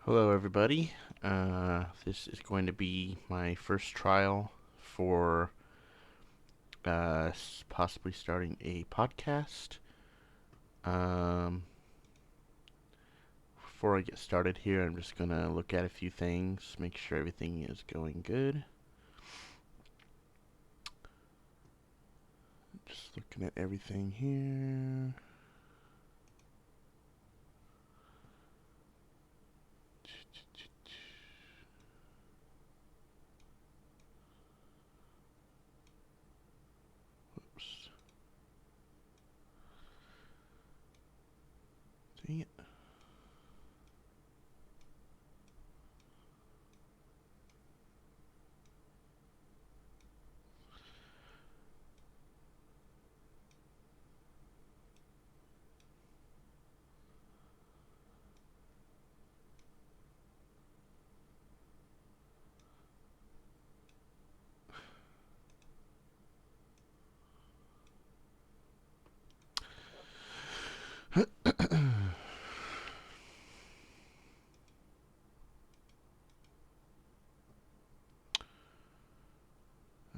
Hello, everybody. This is going to be my first trial for possibly starting a podcast. Um, Before I get started here, I'm just going to look at a few things, make sure everything is going good. Just looking at everything here. Oops. Dang it.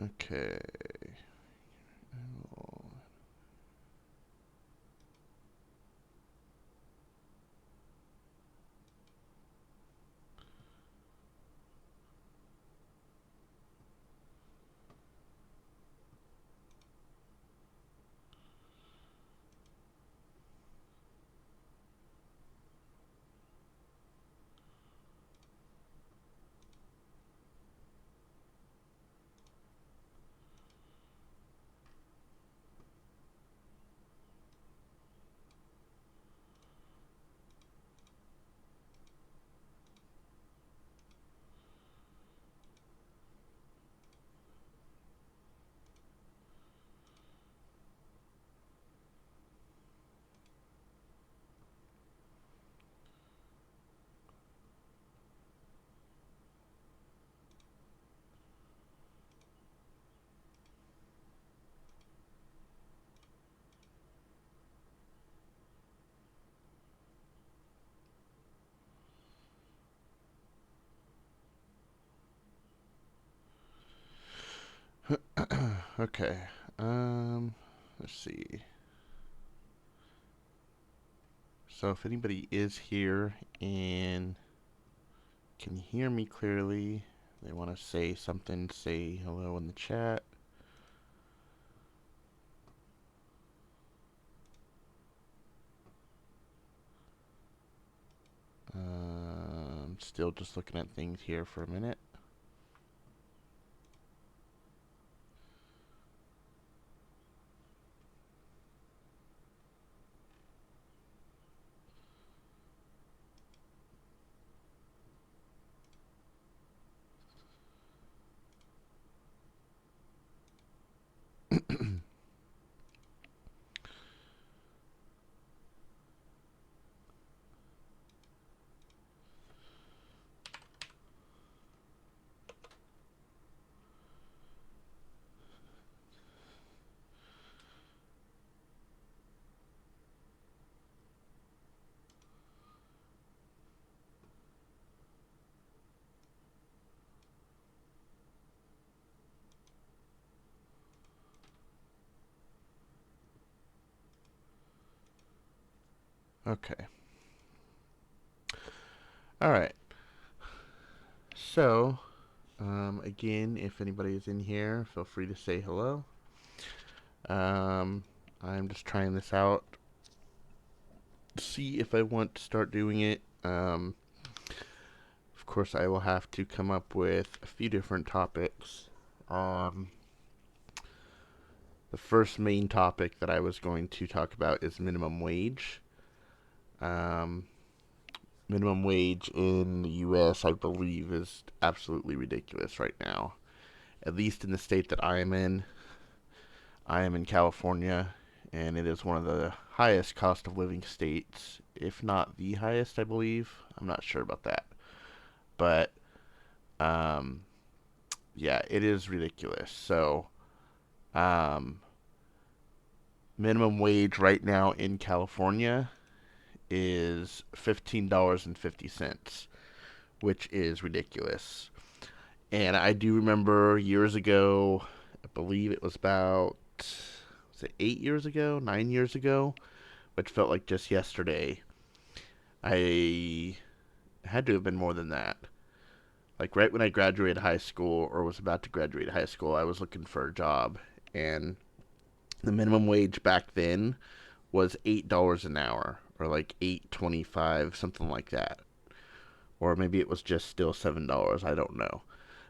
Okay. Okay. Let's see. So if anybody is here and can hear me clearly, they want to say something, say hello in the chat. Still just looking at things here for a minute. Okay. All right. So, again, if anybody is in here, feel free to say hello. Um, I'm just trying this out, see if I want to start doing it. Of course, I will have to come up with a few different topics. Um, the first main topic that I was going to talk about is minimum wage. Um, Minimum wage in the U.S., I believe, is absolutely ridiculous right now. At least in the state that I am in. I am in California, and it is one of the highest cost of living states, if not the highest, I believe. I'm not sure about that. But, um, yeah, it is ridiculous. So, um, minimum wage right now in California is $15.50. which is ridiculous. And I do remember years ago, I believe it was about, was it 8 years ago, 9 years ago, which felt like just yesterday. I had to have been more than that. Like right when I graduated high school or was about to graduate high school, I was looking for a job, and the minimum wage back then was $8 an hour, or like 8.25, something like that. Or maybe it was just still $7. I don't know.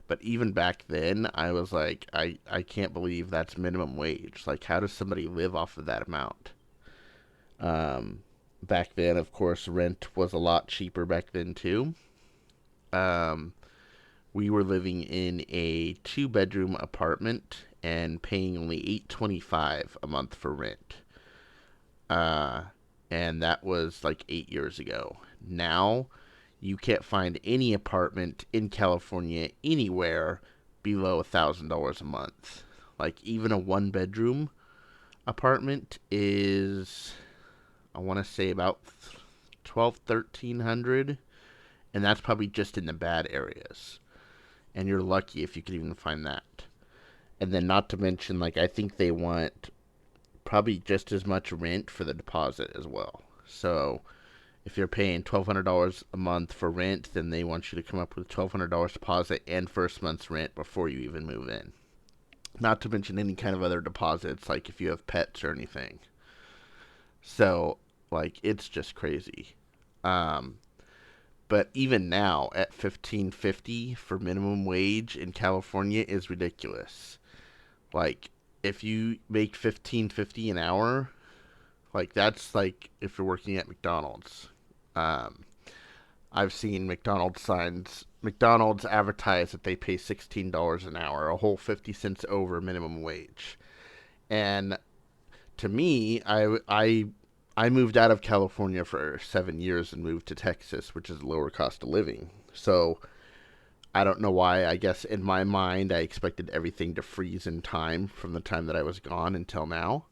But even back then, I was like, I can't believe that's minimum wage. Like, how does somebody live off of that amount? Um, Back then, of course, rent was a lot cheaper back then too. Um, we were living in a two-bedroom apartment and paying only $8.25 a month for rent. Uh, and that was like 8 years ago. Now, you can't find any apartment in California anywhere below $1,000 a month. Like even a one-bedroom apartment is, I want to say about 1,200, 1,300, and that's probably just in the bad areas. And you're lucky if you can even find that. And then not to mention, like I think they want probably just as much rent for the deposit as well. So if you're paying $1,200 a month for rent, then they want you to come up with $1,200 deposit and first month's rent before you even move in. Not to mention any kind of other deposits, like if you have pets or anything. So, like, it's just crazy. Um, but even now, at 15.50 for minimum wage in California is ridiculous. Like, if you make 15.50 an hour, like that's like if you're working at McDonald's. Um, I've seen McDonald's signs. McDonald's advertise that they pay $16 an hour, a whole 50 cents over minimum wage. And to me, I moved out of California for 7 years and moved to Texas, which is a lower cost of living. So I don't know why. I guess in my mind, I expected everything to freeze in time from the time that I was gone until now.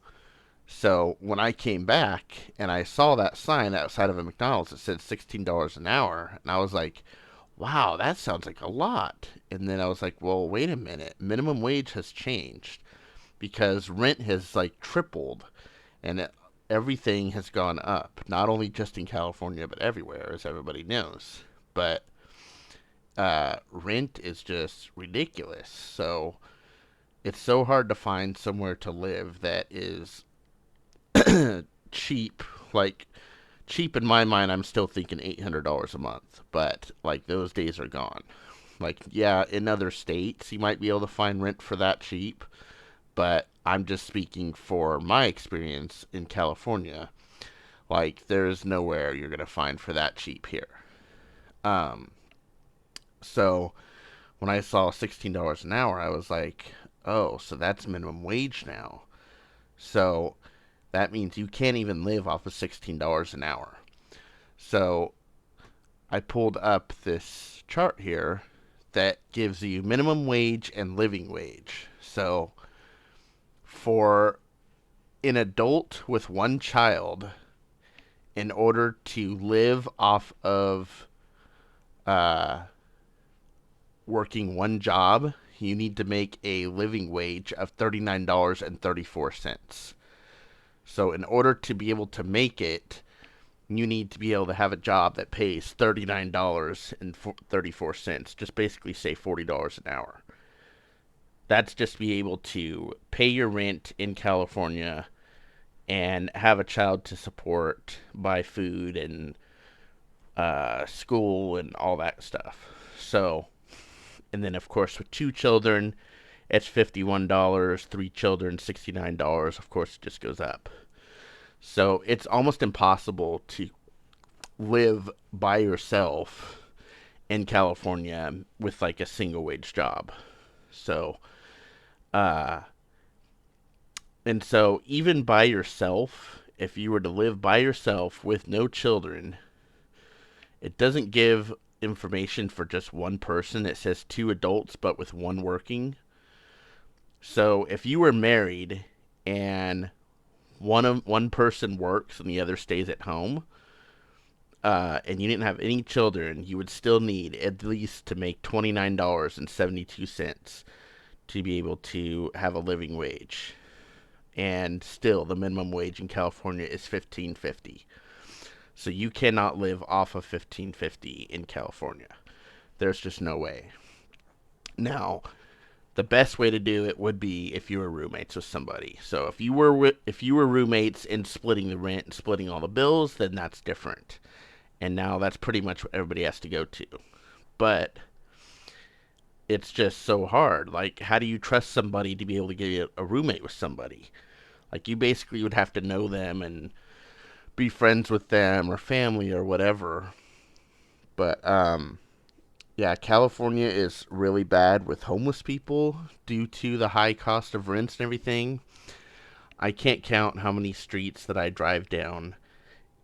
So when I came back and I saw that sign outside of a McDonald's that said $16 an hour, and I was like, wow, that sounds like a lot. And then I was like, well, wait a minute. Minimum wage has changed because rent has like tripled, and everything has gone up, not only just in California, but everywhere, as everybody knows. But rent is just ridiculous. So it's so hard to find somewhere to live that is cheap. Like, cheap in my mind, I'm still thinking $800 a month, but like those days are gone. Like, yeah, in other states, you might be able to find rent for that cheap, but I'm just speaking for my experience in California. Like, there's nowhere you're gonna find for that cheap here. Um, so when I saw $16 an hour, I was like, oh, so that's minimum wage now. So that means you can't even live off of $16 an hour. So I pulled up this chart here that gives you minimum wage and living wage. So for an adult with one child, in order to live off of uh, working one job, you need to make a living wage of $39.34. So, in order to be able to make it, you need to be able to have a job that pays $39.34. Just basically say $40 an hour. That's just to be able to pay your rent in California and have a child to support, buy food and school and all that stuff. So, and then of course with two children, it's $51. Three children, $69. Of course, it just goes up. So it's almost impossible to live by yourself in California with like a single wage job. So, uh, and so even by yourself, if you were to live by yourself with no children, it doesn't give information for just one person. It says two adults, but with one working. So if you were married and one person works and the other stays at home, and you didn't have any children, you would still need at least to make $29.72 to be able to have a living wage. And still, the minimum wage in California is 15.50. So you cannot live off of 15.50 in California. There's just no way. Now, the best way to do it would be if you were roommates with somebody. So if you were roommates and splitting the rent and splitting all the bills, then that's different. And now that's pretty much what everybody has to go to. But it's just so hard. Like, how do you trust somebody to be able to get a roommate with somebody? Like, you basically would have to know them and be friends with them or family or whatever. But yeah, California is really bad with homeless people due to the high cost of rents and everything. I can't count how many streets that I drive down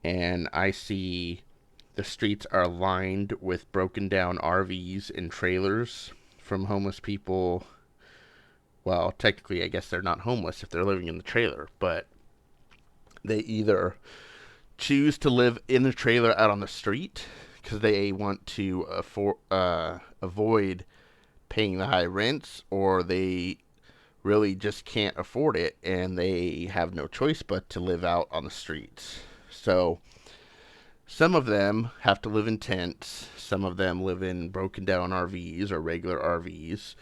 and I see the streets are lined with broken down RVs and trailers from homeless people. Well, technically, I guess they're not homeless if they're living in the trailer, but they either choose to live in the trailer out on the street because they want to avoid paying the high rents, or they really just can't afford it and they have no choice but to live out on the streets. So some of them have to live in tents, some of them live in broken down RVs or regular RVs,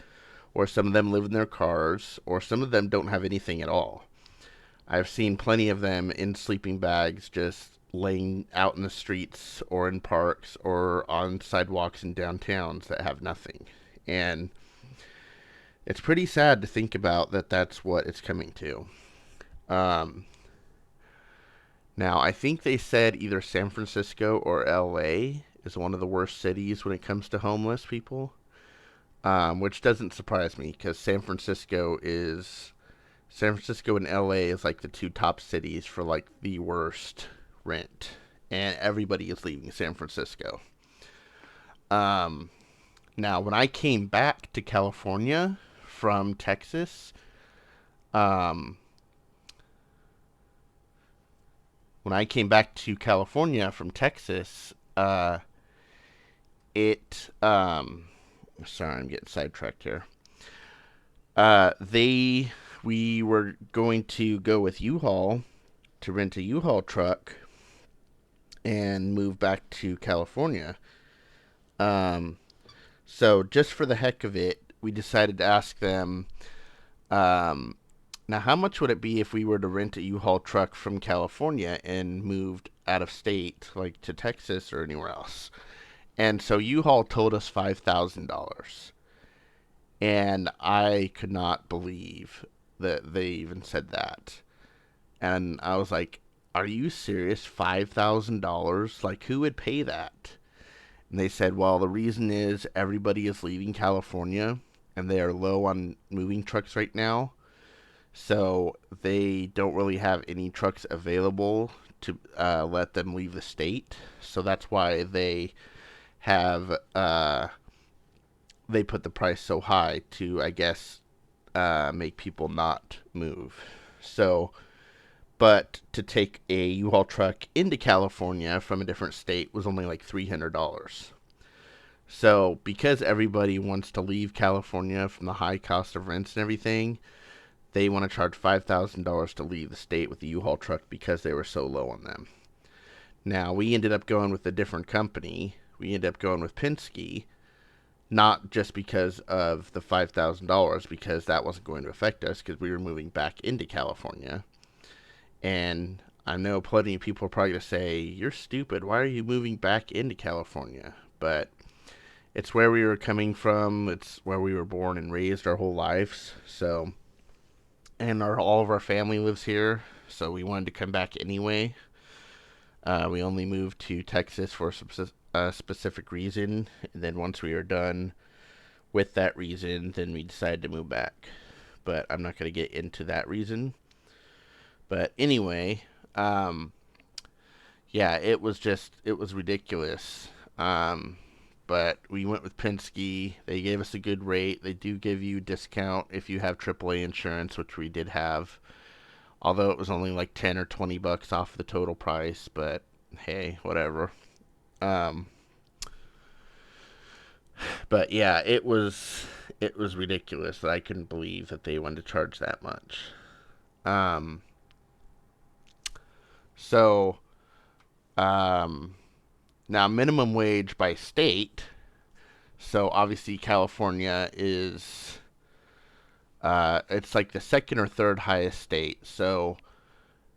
or some of them live in their cars, or some of them don't have anything at all. I've seen plenty of them in sleeping bags just laying out in the streets or in parks or on sidewalks in downtowns that have nothing. And it's pretty sad to think about that that's what it's coming to. Um, Now, I think they said either San Francisco or LA is one of the worst cities when it comes to homeless people, which doesn't surprise me because San Francisco and LA is like the two top cities for like the worst rent, and everybody is leaving San Francisco. Um, Now, when I came back to California from Texas, um, when I came back to California from Texas, it sorry, I'm getting sidetracked here. They We were going to go with U-Haul to rent a U-Haul truck and move back to California. Um, so just for the heck of it, we decided to ask them, um, now how much would it be if we were to rent a U-Haul truck from California and moved out of state, like to Texas or anywhere else? And so U-Haul told us $5,000. And I could not believe that they even said that. And I was like, are you serious? $5,000? Like, who would pay that? And they said, well, the reason is everybody is leaving California and they are low on moving trucks right now. So they don't really have any trucks available to let them leave the state. So that's why have they put the price so high to, I guess, make people not move. So, but to take a U-Haul truck into California from a different state was only like $300. So, because everybody wants to leave California from the high cost of rents and everything, they want to charge $5,000 to leave the state with the U-Haul truck because they were so low on them. Now, we ended up going with a different company. We ended up going with Penske, not just because of the $5,000, because that wasn't going to affect us because we were moving back into California. And I know plenty of people are probably going to say, you're stupid. Why are you moving back into California? But it's where we were coming from. It's where we were born and raised our whole lives. So, and all of our family lives here. So we wanted to come back anyway. We only moved to Texas for a specific reason. And then once we were done with that reason, then we decided to move back. But I'm not going to get into that reason. But anyway, yeah, it was ridiculous. But we went with Penske. They gave us a good rate. They do give you a discount if you have AAA insurance, which we did have. Although it was only like 10 or $20 off the total price, but hey, whatever. Um, but yeah, it was ridiculous that I couldn't believe that they wanted to charge that much. Um, so um, now minimum wage by state. So obviously California is it's like the second or third highest state. So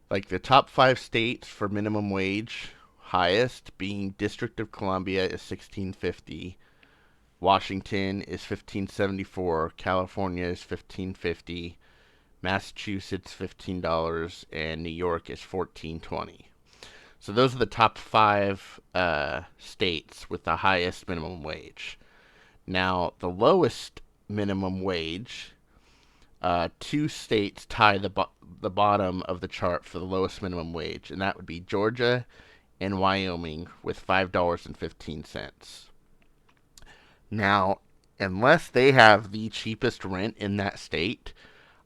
like the top five states for minimum wage, highest being District of Columbia is 1650, Washington is 1574, California is 1550, Massachusetts $15, and New York is 1420. So those are the top five states with the highest minimum wage. Now the lowest minimum wage, two states tie the bottom of the chart for the lowest minimum wage, and that would be Georgia and Wyoming with $5.15. Now, unless they have the cheapest rent in that state,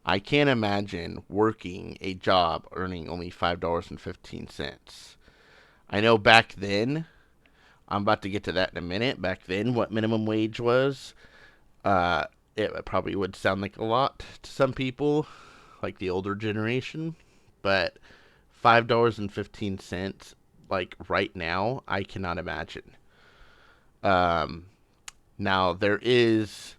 I can't imagine working a job earning only $5.15. I know back then, I'm about to get to that in a minute. Back then, what minimum wage was, uh, it probably would sound like a lot to some people, like the older generation, but $5.15, like right now, I cannot imagine. Um, Now there is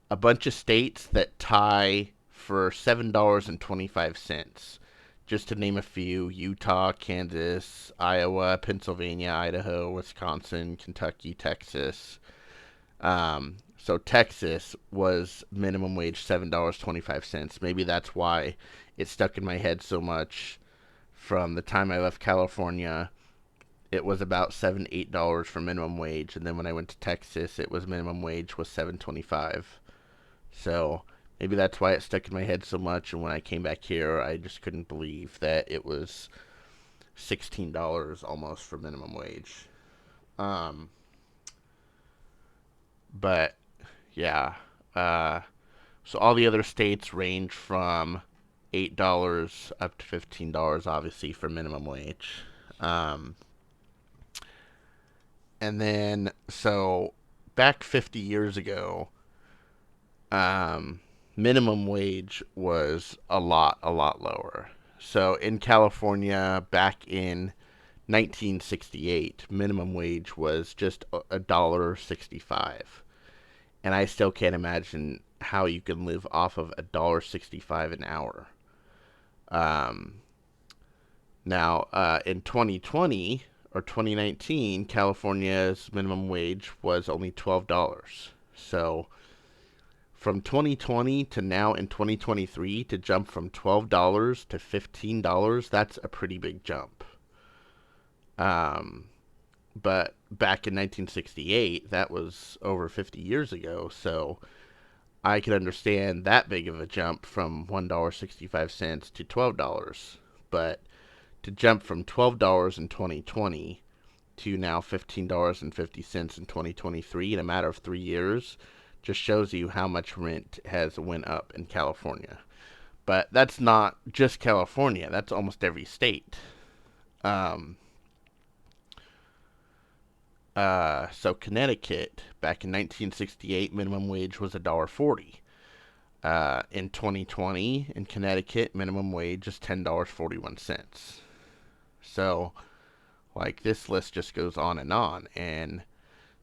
a bunch of states that tie for $7.25. Just to name a few: Utah, Kansas, Iowa, Pennsylvania, Idaho, Wisconsin, Kentucky, Texas. So Texas was minimum wage $7.25. Maybe that's why it stuck in my head so much from the time I left California. It was about $7, $8 for minimum wage, and then when I went to Texas, it was minimum wage was $7.25. So maybe that's why it stuck in my head so much. And when I came back here, I just couldn't believe that it was $16 almost for minimum wage. Um, but yeah, uh, so all the other states range from $8 up to $15, obviously for minimum wage. Um, and then so back 50 years ago, um, minimum wage was a lot lower. So in California, back in 1968, minimum wage was just $1.65, and I still can't imagine how you can live off of $1.65 an hour. Um, Now, in 2020 or 2019, California's minimum wage was only $12. So from 2020 to now in 2023, to jump from $12 to $15, that's a pretty big jump. Um, but back in 1968, that was over 50 years ago, so I can understand that big of a jump from $1.65 to $12. But to jump from $12 in 2020 to now $15.50 in 2023 in a matter of 3 years just shows you how much rent has went up in California. But that's not just California. That's almost every state. Um, so Connecticut, back in 1968, minimum wage was $1.40. In 2020, in Connecticut, minimum wage is $10.41. So, like, this list just goes on, and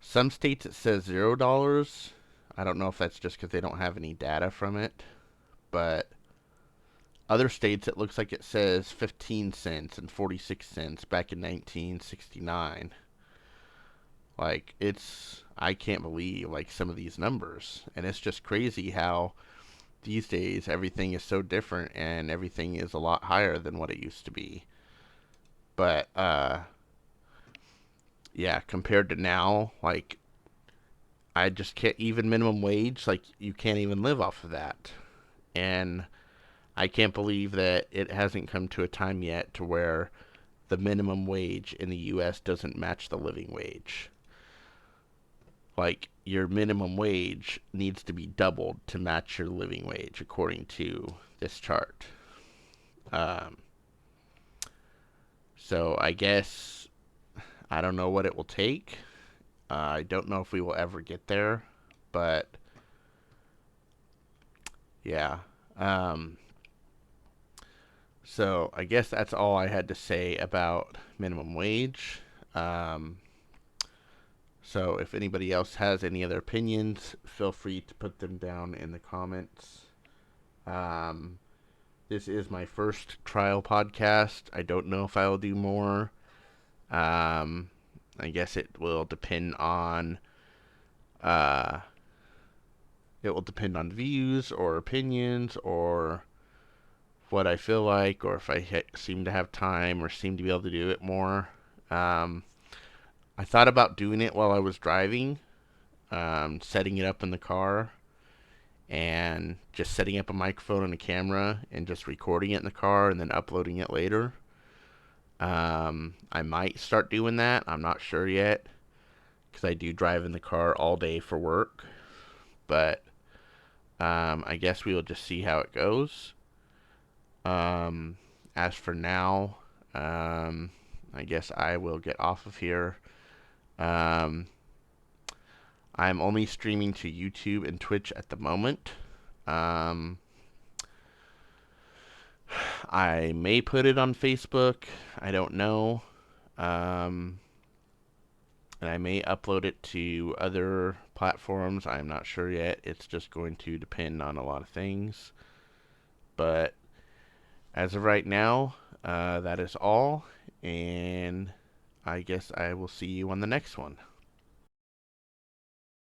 some states it says $0. I don't know if that's just because they don't have any data from it, but other states it looks like it says 15 cents and 46 cents back in 1969. Like, I can't believe like some of these numbers, and it's just crazy how these days everything is so different and everything is a lot higher than what it used to be. But yeah, compared to now, like I just can't, even minimum wage, like you can't even live off of that. And I can't believe that it hasn't come to a time yet to where the minimum wage in the US doesn't match the living wage. Like your minimum wage needs to be doubled to match your living wage according to this chart. Um, so I guess I don't know what it will take. I don't know if we will ever get there, but yeah. Um, so I guess that's all I had to say about minimum wage. Um, so if anybody else has any other opinions, feel free to put them down in the comments. Um, this is my first trial podcast. I don't know if I will do more. Um, I guess uh, it will depend on views or opinions or what I feel like, or if seem to have time or seem to be able to do it more. Um, I thought about doing it while I was driving, setting it up in the car and just setting up a microphone and a camera and just recording it in the car and then uploading it later. I might start doing that. I'm not sure yet because I do drive in the car all day for work. But I guess we will just see how it goes. Um, as for now, I guess I will get off of here. Um, I'm only streaming to YouTube and Twitch at the moment. Um, I may put it on Facebook. I don't know. Um, and I may upload it to other platforms. I'm not sure yet. It's just going to depend on a lot of things. But as of right now, that is all. And I guess I will see you on the next one.